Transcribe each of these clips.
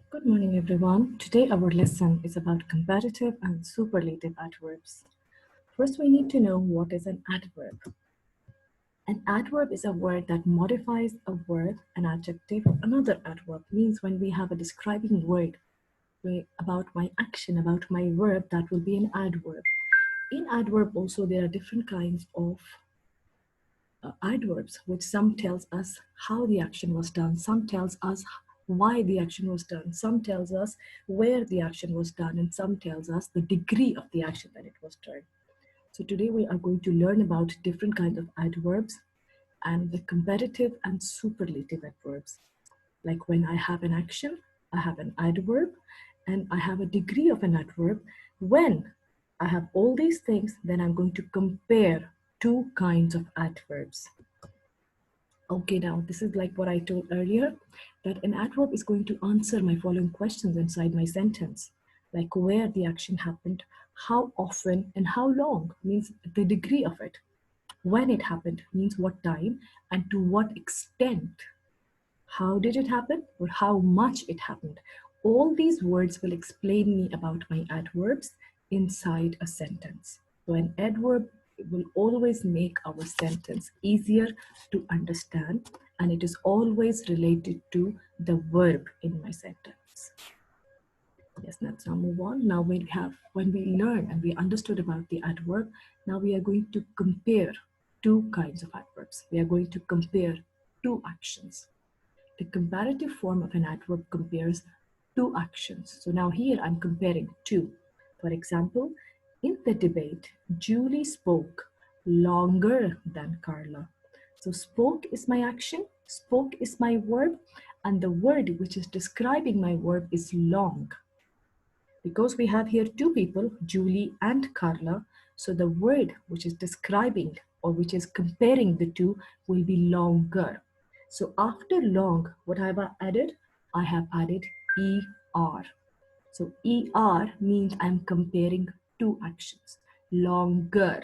Good morning, everyone. Today our lesson is about comparative and superlative adverbs. First, we need to know what is an adverb. An adverb is a word that modifies a word, an adjective, or another adverb. Means when we have a describing word about my action, about my verb, that will be an adverb. In adverb also there are different kinds of adverbs, which some tells us how the action was done, some tells us why the action was done, some tells us where the action was done, and some tells us the degree of the action that it was done. So today we are going to learn about different kinds of adverbs and the comparative and superlative adverbs. Like when I have an action, I have an adverb, and I have a degree of an adverb. When I have all these things, then I'm going to compare two kinds of adverbs. Okay, now this is like what I told earlier, that an adverb is going to answer my following questions inside my sentence, like where the action happened, how often, and how long, means the degree of it. When it happened means what time, and to what extent. How did it happen, or how much it happened. All these words will explain me about my adverbs inside a sentence. So an adverb will always make our sentence easier to understand, and it is always related to the verb in my sentence. Yes, let's now move on. Now when we learn and we understood about the adverb, now we are going to compare two kinds of adverbs. We are going to compare two actions. The comparative form of an adverb compares two actions. So now here I'm comparing two. For example, in the debate, Julie spoke longer than Carla. So spoke is my action, spoke is my verb, and the word which is describing my verb is long. Because we have here two people, Julie and Carla, so the word which is describing or which is comparing the two will be longer. So after long, what have I added? I have added ER. So ER means I'm comparing two actions. Longer.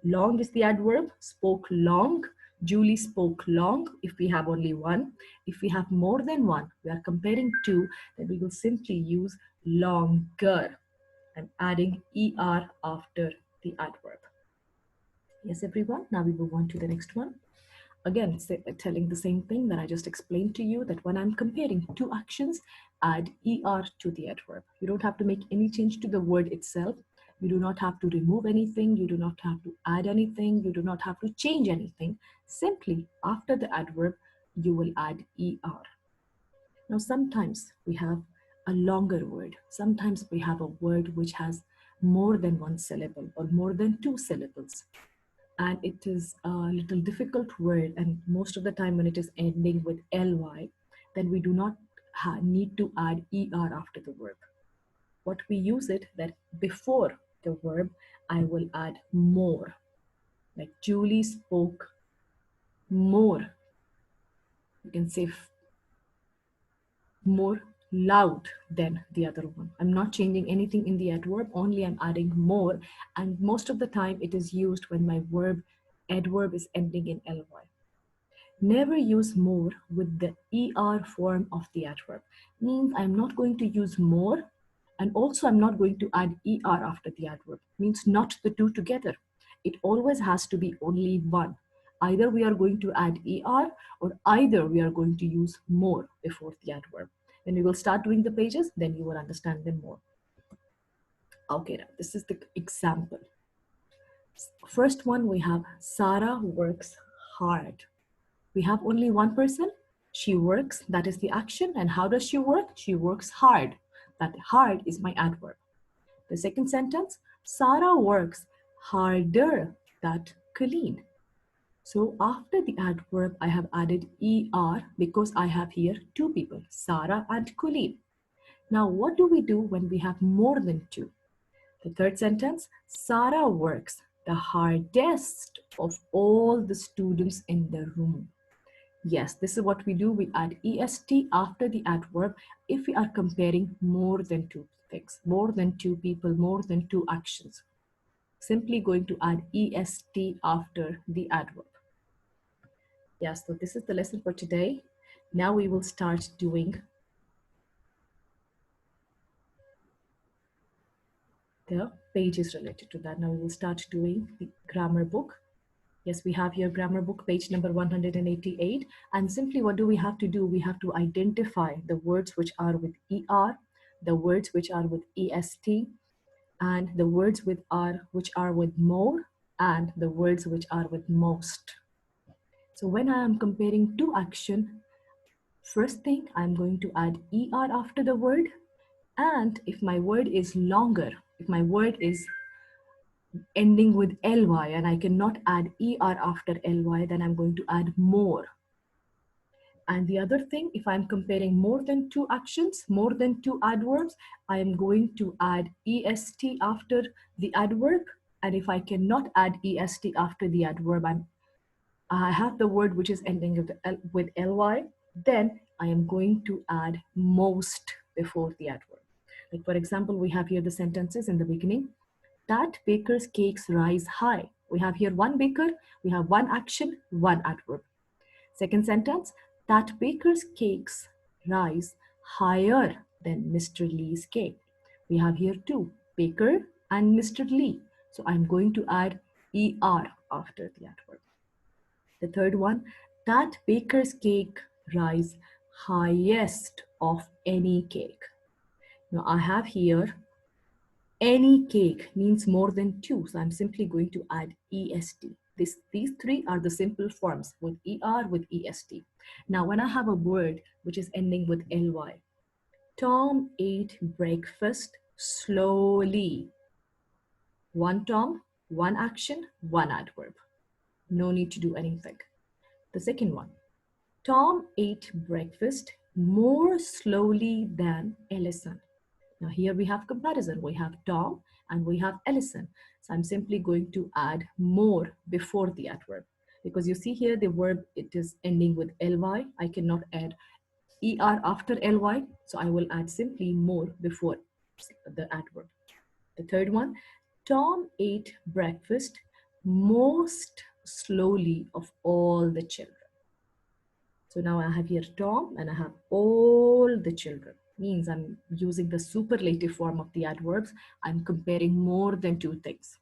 Long is the adverb, spoke long. Julie spoke long if we have only one. If we have more than one, we are comparing two, then we will simply use longer and adding ER after the adverb. Yes, everyone, now we move on to the next one. Again, telling the same thing that I just explained to you, that when I'm comparing two actions, add ER to the adverb. You don't have to make any change to the word itself. You do not have to remove anything. You do not have to add anything. You do not have to change anything. Simply after the adverb, you will add ER. Now, sometimes we have a longer word. Sometimes we have a word which has more than one syllable or more than two syllables. And it is a little difficult word, and most of the time when it is ending with ly, then we do not need to add er after the verb. What we use it, that before the verb I will add more, like Julie spoke more. You can say more loud than the other one. I'm not changing anything in the adverb, only I'm adding more, and most of the time it is used when my adverb is ending in ly. Never use more with the er form of the adverb. Means I'm not going to use more, and also I'm not going to add er after the adverb. Means not the two together. It always has to be only one. Either we are going to add er, or either we are going to use more before the adverb. When we will start doing the pages, then you will understand them more. Okay, now this is the example. First one, we have Sarah works hard. We have only one person. She works, that is the action. And how does she work? She works hard. That hard is my adverb. The second sentence, Sarah works harder than Colleen. So after the adverb, I have added er because I have here two people, Sarah and Colleen. Now, what do we do when we have more than two? The third sentence, Sarah works the hardest of all the students in the room. Yes, this is what we do. We add est after the adverb if we are comparing more than two. things. More than two people, more than two actions. Simply going to add est after the adverb. Yes, so this is the lesson for today. Now we will start doing the pages related to that. Now we will start doing the grammar book. Yes, we have here grammar book page number 188. And simply what do we have to do? We have to identify the words which are with ER, the words which are with EST, and the words which are with more, and the words which are with most. So when I am comparing two action, first thing I'm going to add ER after the word. And if my word is longer, if my word is ending with ly and I cannot add er after ly, then I'm going to add more. And the other thing, if I'm comparing more than two actions, more than two adverbs, I am going to add est after the adverb. And if I cannot add est after the adverb, I have the word which is ending with ly, then I am going to add most before the adverb. Like for example, we have here the sentences in the beginning. That baker's cakes rise high. We have here one baker, we have one action, one adverb. Second sentence, that baker's cakes rise higher than Mr. Lee's cake. We have here two, baker and Mr. Lee. So I'm going to add er after the adverb. The third one, that baker's cake rise highest of any cake. Now I have here any cake means more than two, so I'm simply going to add est. These three are the simple forms with er, with est. Now when I have a word which is ending with ly, Tom ate breakfast slowly. One Tom, one action, one adverb. No need to do anything. The second one, Tom ate breakfast more slowly than Ellison. Now here we have comparison. We have Tom and we have Ellison. So I'm simply going to add more before the adverb. Because you see here the verb, it is ending with ly. I cannot add er after ly. So I will add simply more before the adverb. The third one, Tom ate breakfast most slowly of all the children. So now I have here Tom and I have all the children. Means I'm using the superlative form of the adverbs. I'm comparing more than two things.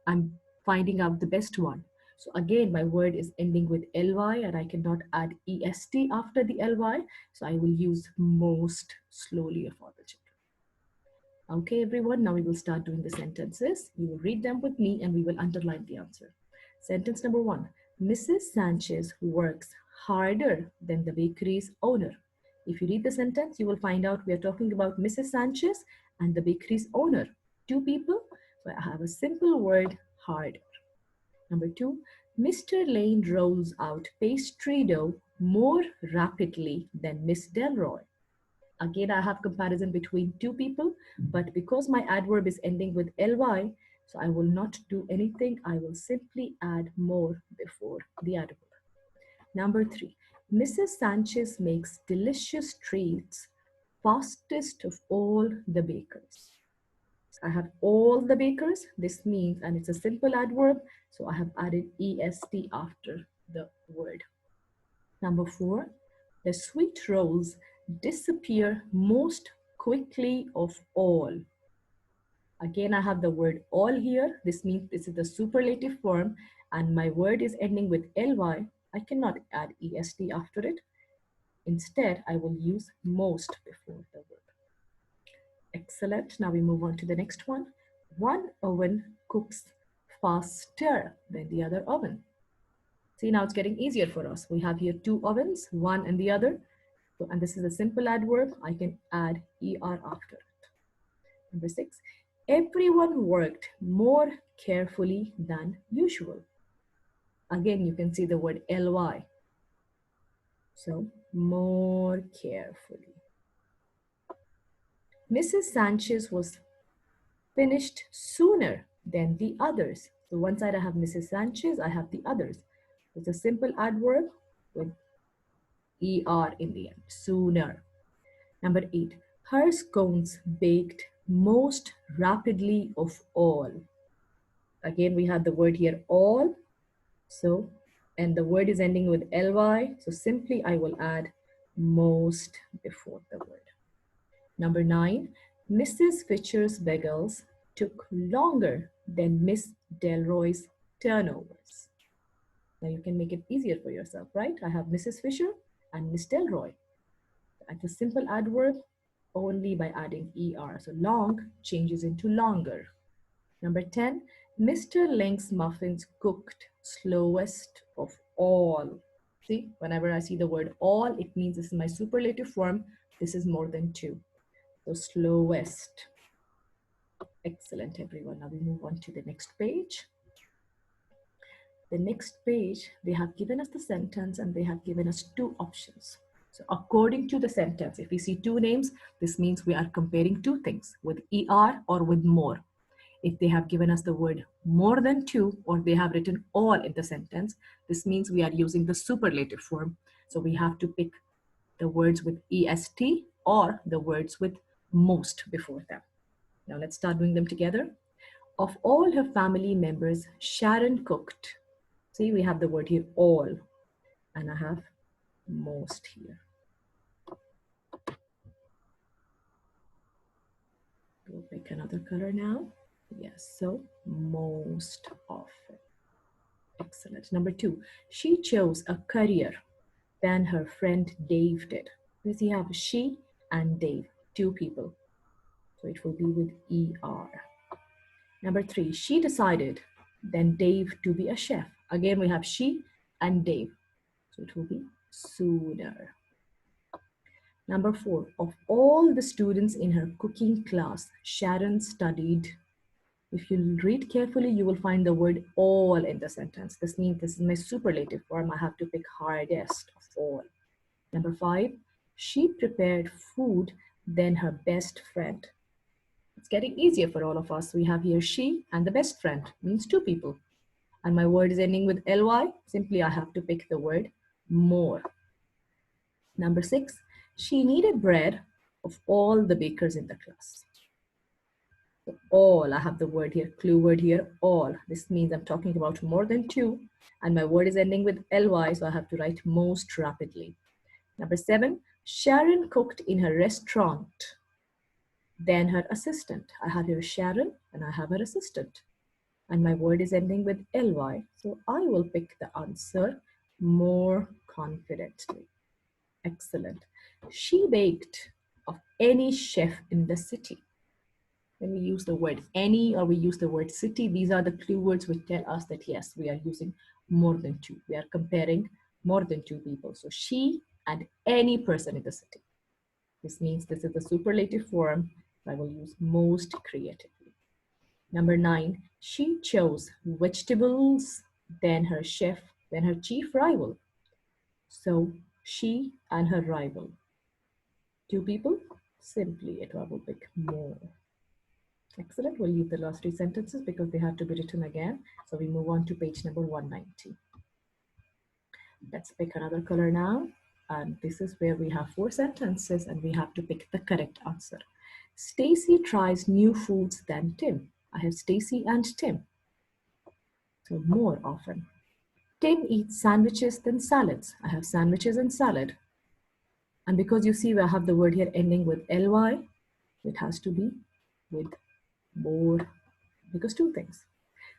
I'm finding out the best one. So again, my word is ending with ly and I cannot add est after the ly. So I will use most slowly of all the children. Okay, everyone, now we will start doing the sentences. You will read them with me and we will underline the answer. Sentence number one, Mrs. Sanchez works harder than the bakery's owner. If you read the sentence, you will find out we are talking about Mrs. Sanchez and the bakery's owner. Two people, so I have a simple word, harder. Number two, Mr. Lane rolls out pastry dough more rapidly than Miss Delroy. Again, I have comparison between two people, but because my adverb is ending with ly, so I will not do anything. I will simply add more before the adverb. Number three, Mrs. Sanchez makes delicious treats fastest of all the bakers. I have all the bakers. This means, and it's a simple adverb, so I have added est after the word. Number four, the sweet rolls disappear most quickly of all. Again, I have the word all here. This means this is the superlative form and my word is ending with ly. I cannot add est after it. Instead, I will use most before the verb. Excellent. Now we move on to the next one. One oven cooks faster than the other oven. See, now it's getting easier for us. We have here two ovens, one and the other. So, and this is a simple adverb. I can add er after it. Number six, everyone worked more carefully than usual. Again, you can see the word ly. So, more carefully. Mrs. Sanchez was finished sooner than the others. So one side I have Mrs. Sanchez, I have the others. It's a simple adverb with er in the end, sooner. Number eight, Her scones baked most rapidly of all. Again, we have the word here all. So, and the word is ending with ly. So simply I will add most before the word. Number 9, Mrs. Fisher's bagels took longer than Miss Delroy's turnovers. Now you can make it easier for yourself, right? I have Mrs. Fisher and Miss Delroy. It's a simple adverb only by adding er. So long changes into longer. Number 10, Mr. Link's muffins cooked slowest of all. See, whenever I see the word all, it means this is my superlative form. This is more than 2. So slowest. Excellent, everyone. Now we move on to the next page. The next page, they have given us the sentence and they have given us 2 options. So according to the sentence, if we see 2 names, this means we are comparing 2 things with er or with more. If they have given us the word more than 2 or they have written all in the sentence, this means we are using the superlative form. So we have to pick the words with est or the words with most before them. Now let's start doing them together. Of all her family members, Sharon cooked. See, we have the word here all, and I have most here. We'll pick another color now. Yes, so most often. Excellent. Number 2, she chose a career than her friend Dave did. We see have she and Dave, 2 people. So it will be with er. Number 3, she decided then Dave to be a chef. Again, we have she and Dave. So it will be sooner. Number 4, of all the students in her cooking class, Sharon studied. If you read carefully, you will find the word all in the sentence. This means this is my superlative form. I have to pick hardest of all. Number 5, she prepared food than her best friend. It's getting easier for all of us. We have here she and the best friend, means 2 people. And my word is ending with ly. Simply I have to pick the word more. Number 6, she needed bread of all the bakers in the class. So all, I have the word here, clue word here, all. This means I'm talking about more than 2, and my word is ending with ly, so I have to write most rapidly. Number 7, Sharon cooked in her restaurant than her assistant. I have here Sharon, and I have her assistant. And my word is ending with ly, so I will pick the answer more confidently. Excellent. She baked of any chef in the city. When we use the word any or we use the word city, these are the clue words which tell us that yes, we are using more than 2. We are comparing more than 2 people. So she and any person in the city. This means this is the superlative form. I will use most creatively. Number 9, she chose vegetables than her chief rival. So she and her rival. 2 people, simply it will pick more. Excellent. We'll leave the last 3 sentences because they have to be written again. So we move on to page number 190. Let's pick another color now. And this is where we have 4 sentences and we have to pick the correct answer. Stacy tries new foods than Tim. I have Stacy and Tim. So more often. Tim eats sandwiches than salads. I have sandwiches and salad. And because you see we have the word here ending with ly, it has to be with more, because 2 things.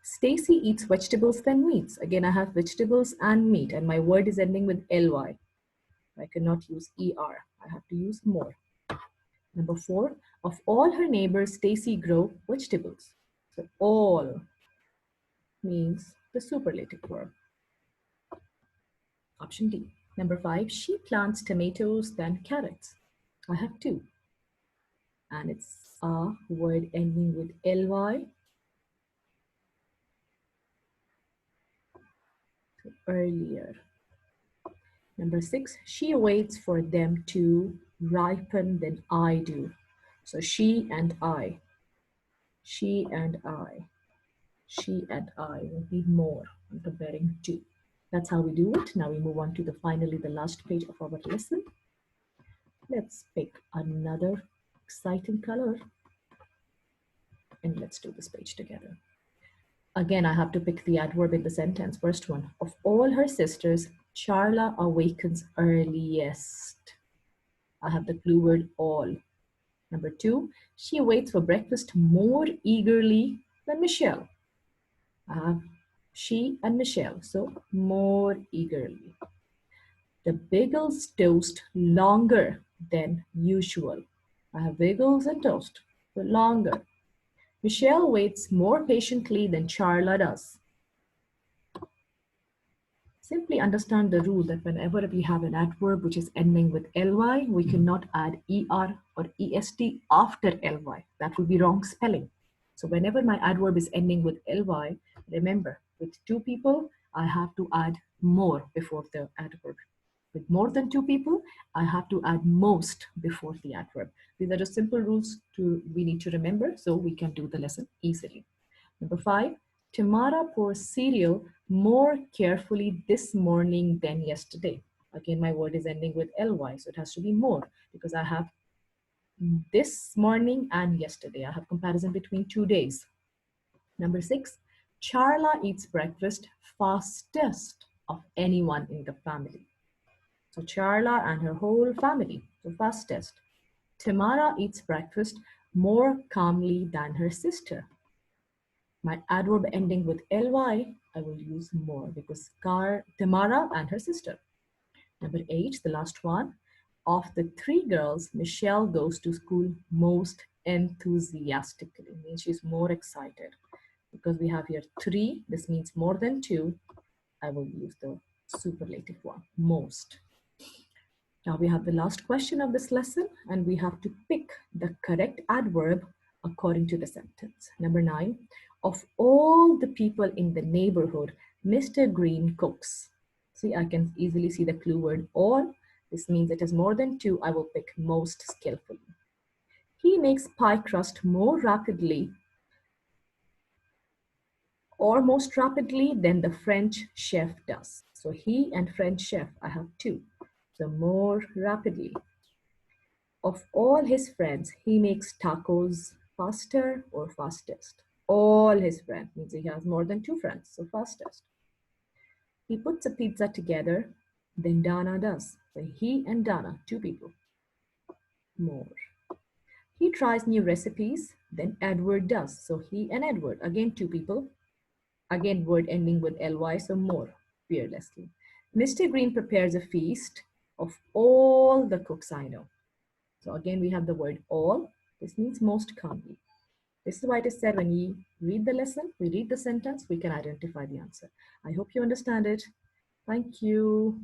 Stacy eats vegetables than meats. Again, I have vegetables and meat, and my word is ending with ly. I cannot use er. I have to use more. Number 4, of all her neighbors, Stacy grow vegetables. So all means the superlative form. Option D. Number 5, she plants tomatoes than carrots. I have 2. And it's a word ending with ly. So earlier. Number 6, she waits for them to ripen than I do. So she and I. She and I. She and I will be more. I'm comparing 2. That's how we do it. Now we move on to finally the last page of our lesson. Let's pick another exciting color. And let's do this page together. Again, I have to pick the adverb in the sentence. First one, of all her sisters, Charla awakens earliest. I have the clue word all. Number two, she waits for breakfast more eagerly than Michelle. I have she and Michelle, so more eagerly. The bagels toast longer than usual. I have bagels and toast, so longer. Michelle waits more patiently than Charla does. Simply understand the rule that whenever we have an adverb which is ending with ly, we cannot add er or est after ly. That will be wrong spelling. So whenever my adverb is ending with ly, remember, with two people, I have to add more before the adverb. With more than two people, I have to add most before the adverb. These are the simple rules we need to remember so we can do the lesson easily. Number five, Tamara pours cereal more carefully this morning than yesterday. Again, my word is ending with ly, so it has to be more because I have this morning and yesterday. I have comparison between 2 days. Number six, Charla eats breakfast fastest of anyone in the family. So Charla and her whole family, the fastest. Tamara eats breakfast more calmly than her sister. My adverb ending with ly, I will use more because Tamara and her sister. Number eight, the last one. Of the three girls, Michelle goes to school most enthusiastically. Means she's more excited. Because we have here three, this means more than two. I will use the superlative one, most. Now we have the last question of this lesson and we have to pick the correct adverb according to the sentence. Number nine, of all the people in the neighborhood, Mr. Green cooks. See, I can easily see the clue word all. This means it is more than two. I will pick most skillfully. He makes pie crust more rapidly or most rapidly than the French chef does. So he and French chef, I have two. So more rapidly. Of all his friends, he makes tacos faster or fastest. All his friends means he has more than two friends, so fastest. He puts a pizza together than Dana does. So he and Dana, two people, more. He tries new recipes than Edward does. So he and Edward, again two people, again word ending with ly, so more, fearlessly. Mr. Green prepares a feast of all the cooks I know. So again, we have the word all. This means most calmly. This is why it is said when we read the lesson, we read the sentence, we can identify the answer. I hope you understand it. Thank you.